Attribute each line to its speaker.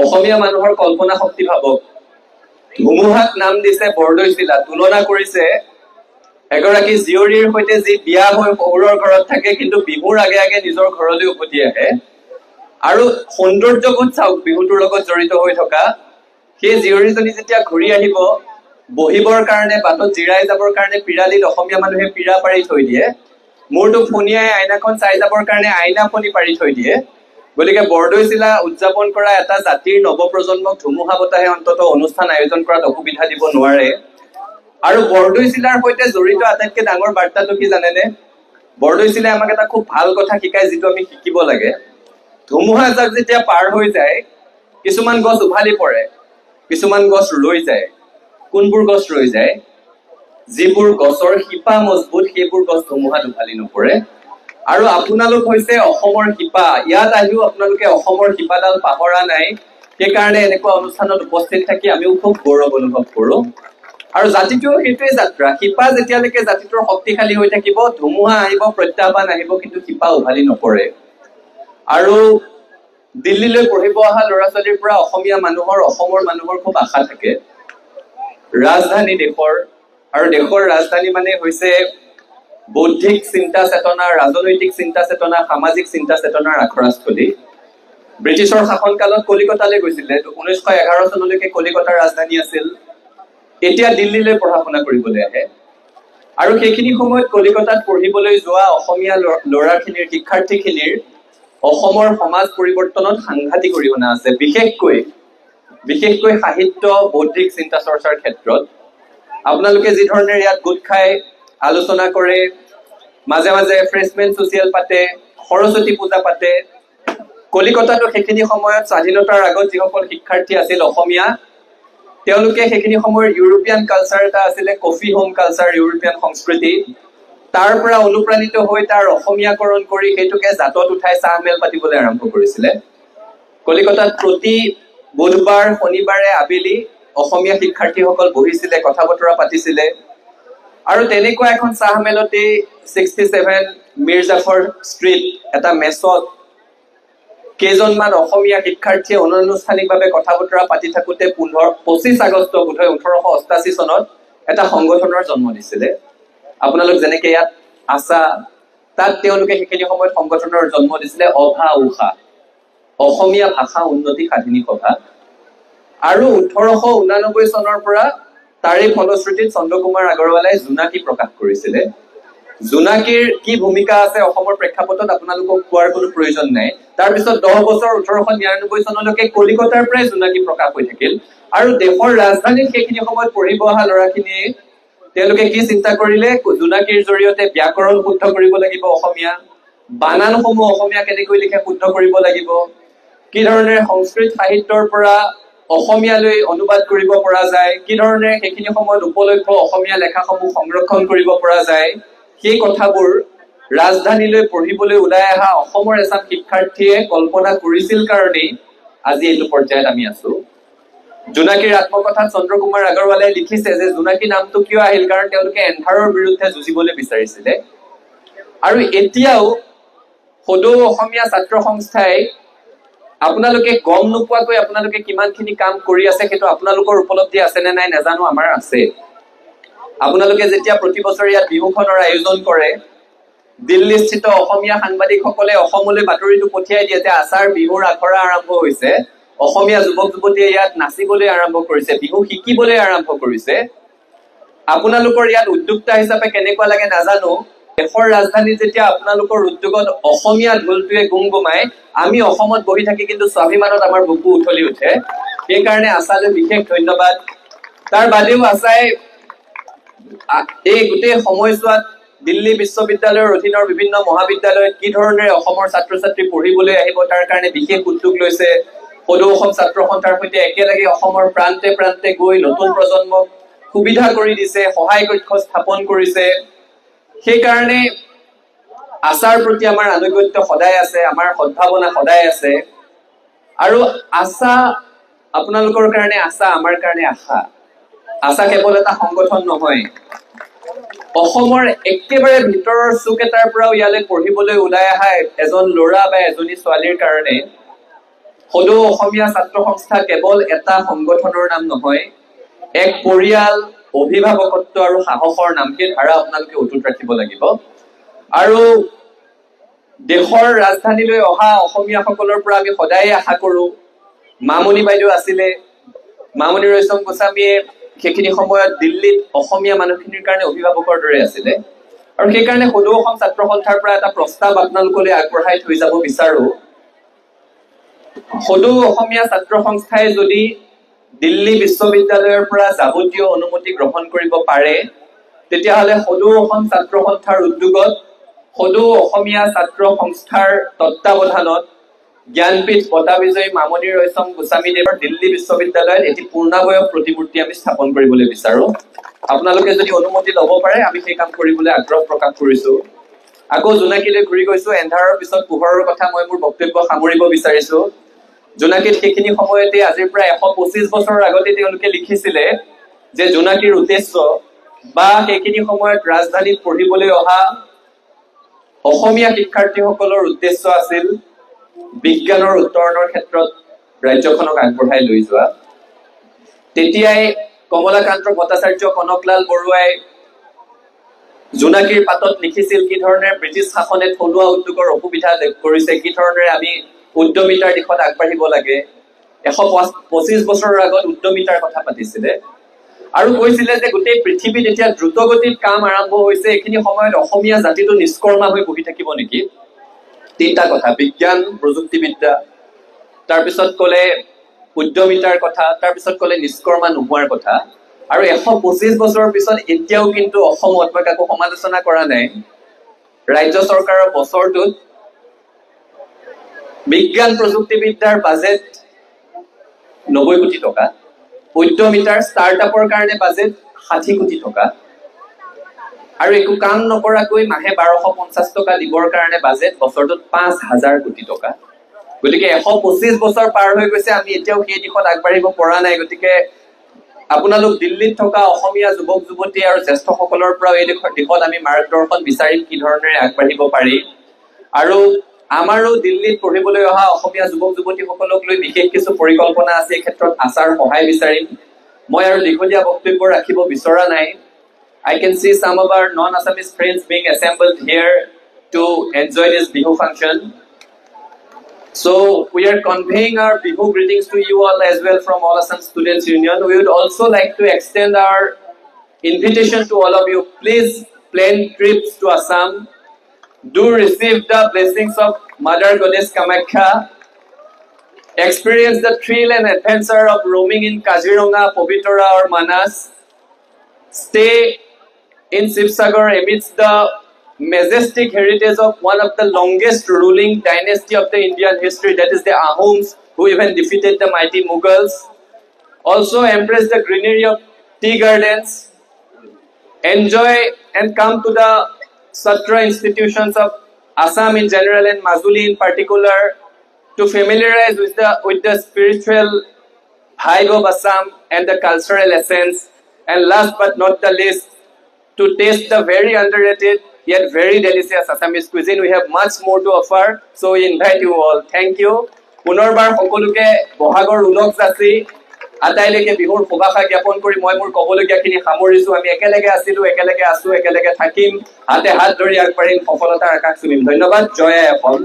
Speaker 1: অসমীয়া মানুহৰ কল্পনা শক্তি ভাবক ধুমুহাক নাম দিছে বৰদৈচিলা তুলনা কৰিছে এগৰাকী জীয়ৰীৰ সৈতে যি বিয়া হৈ শহুৰৰ ঘৰত থাকে কিন্তু বিহুৰ আগে আগে নিজৰ ঘৰলৈ উভতি আহে আৰু সৌন্দৰ্যবোধ চাওক বিহুটোৰ লগত জড়িত হৈ থকা সেই জীয়ৰীজনী যেতিয়া ঘূৰি আহিব বহিবৰ কাৰণে বাটত জিৰাই যাবৰ কাৰণে পিৰালিত অসমীয়া মানুহে পিৰা পাৰি থৈ দিয়ে মূৰটো ফণিয়াই আইনাখন চাই যাবৰ কাৰণে আইনা ফণি পাৰি থৈ দিয়ে গতিকে বৰদৈচিলা উদযাপন কৰা এটা জাতিৰ নৱপ্ৰজন্মক ধুমুহা বতাহে অন্ততঃ অনুষ্ঠান আয়োজন কৰাত অসুবিধা দিব নোৱাৰে আৰু বৰদৈচিলাৰ সৈতে জড়িত আটাইতকৈ ডাঙৰ বাৰ্তাটো কি জানেনে বৰদৈচিলাই আমাক এটা খুব ভাল কথা শিকায় যিটো আমি শিকিব লাগে ধুমুহা যাক যেতিয়া পাৰ হৈ যায় কিছুমান গছ উভালি পৰে কিছুমান গছ ৰৈ যায় কোনবোৰ গছ ৰৈ যায় যিবোৰ গছৰ শিপা মজবুত সেইবোৰ গছ ধুমুহাত উভালি নপৰে আৰু আপোনালোক হৈছে অসমৰ শিপা ইয়াত আহিও আপোনালোকে অসমৰ শিপাডাল পাহৰা নাই সেইকাৰণে এনেকুৱা অনুষ্ঠানত উপস্থিত থাকি আমিও খুব গৌৰৱ অনুভৱ কৰোঁ আৰু জাতিটোৰ সেইটোৱে যাত্ৰা শিপা যেতিয়ালৈকে জাতিটোৰ শক্তিশালী হৈ থাকিব ধুমুহা আহিব প্ৰত্যাহ্বান আহিব কিন্তু শিপা উভালি নপৰে আৰু দিল্লীলৈ পঢ়িব অহা ল'ৰা ছোৱালীৰ পৰা অসমীয়া মানুহৰ অসমৰ মানুহৰ খুব আশা থাকে ৰাজধানী দেশৰ আৰু দেশৰ ৰাজধানী মানে হৈছে বৌদ্ধিক চিন্তা চেতনা ৰাজনৈতিক চিন্তা চেতনা সামাজিক চিন্তা চেতনাৰ আখৰাস্থলী ব্ৰিটিছৰ শাসনকালত কলিকতালৈ গৈছিলে 1911 চনলৈকে কলিকতাৰ ৰাজধানী আছিল এতিয়া দিল্লীলৈ পঢ়া শুনা কৰিবলৈ আহে আৰু সেইখিনি সময়ত কলিকতাত পঢ়িবলৈ যোৱা অসমীয়া ল'ৰাখিনিৰ শিক্ষাৰ্থীখিনিৰ অসমৰ সমাজ পৰিৱৰ্তনত সাংঘাতিক অৰিহণা আছে বিশেষকৈ সাহিত্য বৌদ্ধিক চিন্তা চৰ্চাৰ ক্ষেত্ৰত আপোনালোকে যি ধৰণে ইয়াত গোট খাই আলোচনা কৰে মাজে মাজে ফ্ৰেছমেন ছ'চিয়েল পাতে সৰস্বতী পূজা পাতে কলিকতাতো সেইখিনি সময়ত স্বাধীনতাৰ আগত যিসকল শিক্ষাৰ্থী আছিল অসমীয়া তেওঁলোকে সেইখিনি সময়ৰ ইউৰোপিয়ান কালচাৰ এটা আছিলে কফি হোম কালচাৰ ইউৰোপিয়ান সংস্কৃতি তাৰ পৰা অনুপ্ৰাণিত হৈ তাৰ অসমীয়াকৰণ কৰি সেইটোকে জাতত উঠাই চাহ মেল পাতিবলৈ আৰম্ভ কৰিছিলে কলিকতাত প্ৰতি বুধবাৰ শনিবাৰে আবেলি অসমীয়া শিক্ষাৰ্থীসকল বহিছিলে কথা বতৰা পাতিছিলে আৰু তেনেকুৱা এখন চাহ মেলতে 67 মিৰ জাফৰ ষ্ট্ৰীট এটা মেছত কেইজনমান অসমীয়া শিক্ষাৰ্থীয়ে অনানুষ্ঠানিকভাৱে কথা বতৰা পাতি থাকোঁতে 25 আগষ্ট বোধহয় 1888 চনত এটা সংগঠনৰ জন্ম দিছিলে আপোনালোক যেনেকে ইয়াত আছা তাত তেওঁলোকে সেইখিনি সময়ত সংগঠনৰ জন্ম দিছিলে অভা উষা অসমীয়া ভাষা উন্নতি সাধিনী সভা আৰু 1889 চনৰ পৰা তাৰে ফলশ্ৰুতিত চন্দ্ৰকুমাৰ আগৰৱালাই জোনাকী প্ৰকাশ কৰিছিলে জোনাকীৰ কি ভূমিকা আছে অসমৰ প্ৰেক্ষাপটত আপোনালোকক কোৱাৰ কোনো প্ৰয়োজন নাই তাৰপিছত 10 বছৰ 1899 চনলৈকে কলিকতাৰ পৰাই জোনাকী প্ৰকাশ হৈ থাকিল আৰু দেশৰ ৰাজধানীত সেইখিনি সময়ত পঢ়িব অহা ল'ৰাখিনিয়ে তেওঁলোকে কি চিন্তা কৰিলে জোনাকীৰ জৰিয়তে ব্যাকৰণ শুদ্ধ কৰিব লাগিব অসমীয়া বানানসমূহ অসমীয়া কেনেকৈ লিখে শুদ্ধ কৰিব লাগিব কি ধৰণে সংস্কৃত সাহিত্যৰ পৰা অসমীয়ালৈ অনুবাদ কৰিব পৰা যায় কি ধৰণে সেইখিনি সময়ত উপলব্ধ অসমীয়া লেখাসমূহ সংৰক্ষণ কৰিব পৰা যায় সেই কথাবোৰ ৰাজধানীলৈ পঢ়িবলৈ ওলাই অহা অসমৰ এচাম শিক্ষাৰ্থীয়ে কল্পনা কৰিছিল কাৰণেই আজি এইটো পৰ্যায়ত আমি আছো জোনাকীৰ আত্মকথাত চন্দ্ৰকুমাৰ আগৰৱালাই লিখিছে যে জোনাকী নামটো কিয় আহিল কাৰণ তেওঁলোকে এন্ধাৰৰ বিৰুদ্ধে যুঁজিবলৈ বিচাৰিছিলে আৰু এতিয়াও সদৌ অসমীয়া ছাত্ৰ সংস্থাই আপোনালোকে গম নোপোৱাকৈ আপোনালোকে কিমানখিনি কাম কৰি আছে সেইটো আপোনালোকৰ উপলব্ধি আছে নে নাই নাজানো আমাৰ আছে আপোনালোকে যেতিয়া প্ৰতি বছৰ ইয়াত বিহুখনৰ আয়োজন কৰে দিল্লীস্থিত অসমীয়া সাংবাদিকসকলে অসমলৈ বাতৰিটো পঠিয়াই দিয়ে যে আচাৰ বিহুৰ আখৰা আৰম্ভ হৈছে অসমীয়া যুৱক যুৱতীয়ে ইয়াত নাচিবলৈ আৰম্ভ কৰিছে বিহু শিকিবলৈ আৰম্ভ কৰিছে আপোনালোকৰ ইয়াত উদ্যোক্তা হিচাপে কেনেকুৱা লাগে নাজানো দেশৰ ৰাজধানীত যেতিয়া আপোনালোকৰ উদ্যোগত অসমীয়া ঢোলটোৱে গুমগুমাই আমি অসমত বহি থাকি কিন্তু স্বাভিমানত আমাৰ বুকু উঠলি উঠে সেইকাৰণে আশালৈ বিশেষ ধন্যবাদ তাৰ বাদেও আশাই এই গোটেই সময়ছোৱাত দিল্লী বিশ্ববিদ্যালয়ৰ অধীনৰ বিভিন্ন মহাবিদ্যালয়ত কি ধৰণে অসমৰ ছাত্ৰ ছাত্ৰী পঢ়িবলৈ আহিব তাৰ কাৰণে বিশেষ উদ্যোগ লৈছে সদৌ অসম ছাত্ৰ সন্থাৰ সৈতে একেলগে অসমৰ প্ৰান্তে প্ৰান্তে গৈ নতুন প্ৰজন্মক সুবিধা কৰি দিছে সহায় কক্ষ স্থাপন কৰিছে সেইকাৰণে আশাৰ প্ৰতি আমাৰ আনুগত্য সদায় আছে আমাৰ সদ্ভাৱনা সদায় আছে আৰু আশা আপোনালোকৰ কাৰণে আশা আমাৰ কাৰণে আশা আশা কেৱল এটা সংগঠন নহয় অসমৰ একেবাৰে ভিতৰৰ চুক এটাৰ পৰাও ইয়ালৈ পঢ়িবলৈ ওলাই অহা এজন ল'ৰা বা এজনী ছোৱালীৰ কাৰণে সদৌ অসমীয়া ছাত্ৰ সংস্থা কেৱল এটা সংগঠনৰ নাম নহয়, এক পৰিয়াল, অভিভাৱকত্ব আৰু সাহসৰ নাম। সেই ধাৰা আপোনালোকে অটুট ৰাখিব লাগিব। আৰু দেশৰ ৰাজধানীলৈ অহা অসমীয়াসকলৰ পৰা আমি সদায় আশা কৰো, মামনি বাইদেউ আছিলে, মামনি ৰয়ছম গোস্বামীয়ে সেইখিনি সময়ত দিল্লীত অসমীয়া মানুহখিনিৰ কাৰণে অভিভাৱকৰ দৰে আছিলে। আৰু সেইকাৰণে সদৌ অসম ছাত্ৰ সন্থাৰ পৰা এটা প্ৰস্তাৱ আপোনালোকলৈ আগবঢ়াই থৈ যাব বিচাৰো। সদৌ অসমীয়া ছাত্ৰ সংস্থাই যদি দিল্লী বিশ্ববিদ্যালয়ৰ পৰা যাৱতীয় অনুমতি গ্ৰহণ কৰিব পাৰে, তেতিয়াহ'লে সদৌ অসম ছাত্ৰ সন্থাৰ উদ্যোগত সদৌ অসমীয়া ছাত্ৰ সংস্থাৰ তত্বাৱধানত জ্ঞানপীঠ বঁটা বিজয়ী মামনি ৰয়ছম গোস্বামীদেৱৰ দিল্লী বিশ্ববিদ্যালয়ত এটি পূৰ্ণাবয়ব প্ৰতিমূৰ্তি আমি স্থাপন কৰিবলৈ বিচাৰো। আপোনালোকে যদি অনুমতি ল'ব পাৰে আমি সেই কাম কৰিবলৈ আগ্ৰহ প্ৰকাশ কৰিছো। আকৌ জোনাকীলৈ ঘূৰি গৈছো। এন্ধাৰৰ পিছত পোহৰৰ কথা মই মোৰ বক্তব্য সামৰিব বিচাৰিছো। জোনাকীত সেইখিনি সময়তে আজিৰ প্ৰায় 125 বছৰৰ আগতে তেওঁলোকে লিখিছিলে যে জোনাকীৰ উদ্দেশ্য বা সেইখিনি সময়ত ৰাজধানীত পঢ়িবলৈ অহা অসমীয়া শিক্ষাৰ্থীসকলৰ উদ্দেশ্য আছিল বিজ্ঞানৰ উত্তৰণৰ ক্ষেত্ৰত ৰাজ্যখনক আগবঢ়াই লৈ যোৱা। তেতিয়াই কমলাকান্ত ভট্টাচাৰ্য, কনকলাল বৰুৱাই জোনাকীৰ পাতত লিখিছিল কি ধৰণে ব্ৰিটিছ শাসনে থলুৱা উদ্যোগৰ অসুবিধা কৰিছে, কি ধৰণে আমি উদ্যমিতাৰ দিশত আগবাঢ়িব লাগে। 125 বছৰৰ আগত উদ্যমিতাৰ কথা পাতিছিলে আৰু কৈছিলে যে গোটেই পৃথিৱীত এতিয়া দ্ৰুতগতিত কাম আৰম্ভ হৈছে, এইখিনি সময়ত অসমীয়া জাতিটো নিষ্কৰ্মা হৈ বহি থাকিব নেকি। তিনিটা কথা, বিজ্ঞান প্ৰযুক্তিবিদ্যা, তাৰপিছত ক'লে উদ্যমিতাৰ কথা, তাৰপিছত ক'লে নিষ্কৰ্মা নোহোৱাৰ কথা। আৰু 125 বছৰৰ পিছত এতিয়াও কিন্তু অসমত, মই কাকো সমালোচনা কৰা নাই, ৰাজ্য চৰকাৰৰ বছৰটোত বিজ্ঞান প্ৰযুক্তিবিদ্যাৰ বাজেট 90 কোটি টকা, উদ্যমিতাৰ ষ্টাৰ্টআপৰ কাৰণে বাজেট 60 কোটি টকা, আৰু একো কাম নকৰাকৈ মাহে 1250 টকা দিবৰ কাৰণে বাজেট বছৰটোত 5000 কোটি টকা। গতিকে 125 বছৰ পাৰ হৈ গৈছে, আমি এতিয়াও সেই দিশত আগবাঢ়িব পৰা নাই। গতিকে আপোনালোক দিল্লীত থকা অসমীয়া যুৱক যুৱতী আৰু জ্যেষ্ঠসকলৰ পৰা এই দিশত আমি মাৰ্গদৰ্শন বিচাৰিম কি ধৰণেৰে আগবাঢ়িব পাৰি। আৰু আমাৰো দিল্লীত পঢ়িবলৈ অহা অসমীয়া যুৱক যুৱতীসকলক লৈ বিশেষ কিছু পৰিকল্পনা আছে, এই ক্ষেত্ৰত আচাৰ সহায় বিচাৰিম। মই আৰু দীঘলীয়া বক্তব্য ৰাখিব বিচৰা নাই। I can see some of our non-Assamese friends being assembled here to enjoy this Bihu function. So we are conveying our Bihu greetings to you all as well from All Assam Students Union. We would also like to extend our invitation to all of you. Please plan trips to Assam. Do receive the blessings of Mother Goddess Kamakhya. Experience the thrill and adventure of roaming in Kaziranga, Povitra or Manas. Stay in Sibsagar amidst the majestic heritage of one of the longest ruling dynasty of the Indian history, that is the Ahoms, who even defeated the mighty Mughals. Also embrace the greenery of tea gardens. Enjoy and come to the Satra institutions of Assam in general and Majuli in particular to familiarize with the spiritual vibe of Assam and the cultural essence. And last but not the least, to taste the very underrated yet very delicious Assamese cuisine. We have much more to offer, so we invite you all. Thank you. পুনৰবাৰ সকলোকে বহাগৰ উলগ যাত্ৰী আটাইলৈকে বিহুৰ শুভেচ্ছা জ্ঞাপন কৰি মই মোৰ ক'বলগীয়াখিনি সামৰিছো। আমি একেলগে আছিলো, একেলগে আছো, একেলগে থাকিম, হাতে হাত ধৰি আগবাঢ়িম, সফলতাৰ আকাশ চুমিম। ধন্যবাদ। জয় আই অসম।